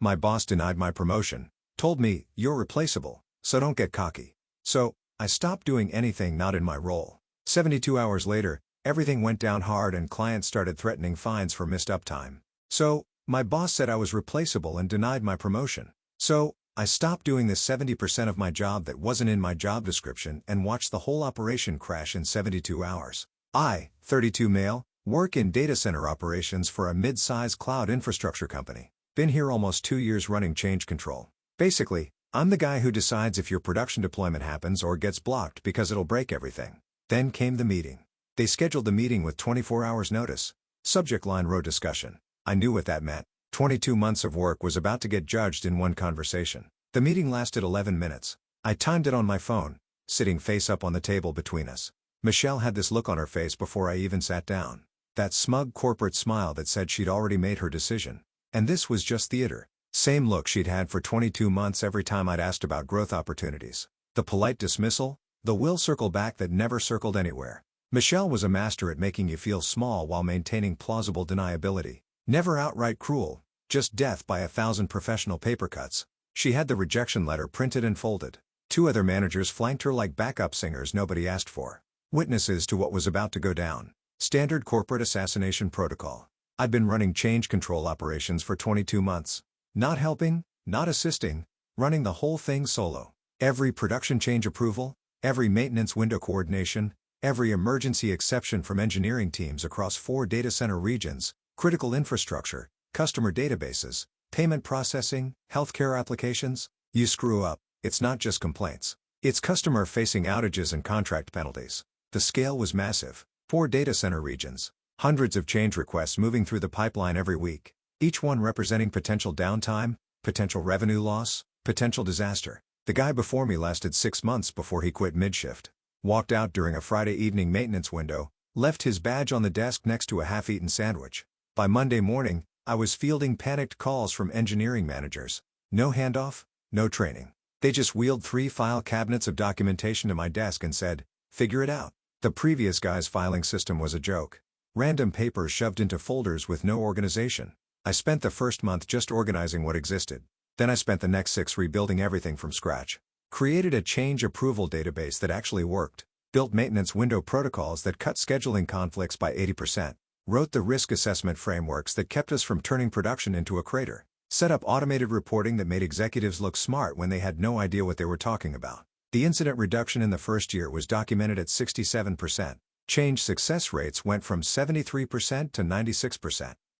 My boss denied my promotion, told me, "You're replaceable, so don't get cocky." So, I stopped doing anything not in my role. 72 hours later, everything went down hard and clients started threatening fines for missed uptime. So, my boss said I was replaceable and denied my promotion. So, I stopped doing the 70% of my job that wasn't in my job description and watched the whole operation crash in 72 hours. I, 32 male, work in data center operations for a mid-size cloud infrastructure company. Been here almost 2 years running change control. Basically, I'm the guy who decides if your production deployment happens or gets blocked because it'll break everything. Then came the meeting. They scheduled the meeting with 24 hours notice. Subject line row discussion. I knew what that meant. 22 months of work was about to get judged in one conversation. The meeting lasted 11 minutes. I timed it on my phone, sitting face up on the table between us. Michelle had this look on her face before I even sat down. That smug corporate smile that said she'd already made her decision. And this was just theater. Same look she'd had for 22 months every time I'd asked about growth opportunities. The polite dismissal, the will circle back that never circled anywhere. Michelle was a master at making you feel small while maintaining plausible deniability. Never outright cruel, just death by 1,000 professional paper cuts. She had the rejection letter printed and folded. 2 other managers flanked her like backup singers nobody asked for. Witnesses to what was about to go down. Standard corporate assassination protocol. I'd been running change control operations for 22 months. Not helping, not assisting, running the whole thing solo. Every production change approval, every maintenance window coordination, every emergency exception from engineering teams across 4 data center regions, critical infrastructure, customer databases, payment processing, healthcare applications. You screw up, it's not just complaints. It's customer-facing outages and contract penalties. The scale was massive. 4 data center regions. Hundreds of change requests moving through the pipeline every week. Each one representing potential downtime, potential revenue loss, potential disaster. The guy before me lasted 6 months before he quit mid-shift. Walked out during a Friday evening maintenance window, left his badge on the desk next to a half-eaten sandwich. By Monday morning, I was fielding panicked calls from engineering managers. No handoff, no training. They just wheeled 3 file cabinets of documentation to my desk and said, "Figure it out." The previous guy's filing system was a joke. Random papers shoved into folders with no organization. I spent the first month just organizing what existed. Then I spent the next 6 rebuilding everything from scratch. Created a change approval database that actually worked. Built maintenance window protocols that cut scheduling conflicts by 80%. Wrote the risk assessment frameworks that kept us from turning production into a crater. Set up automated reporting that made executives look smart when they had no idea what they were talking about. The incident reduction in the first year was documented at 67%. Change success rates went from 73% to 96%.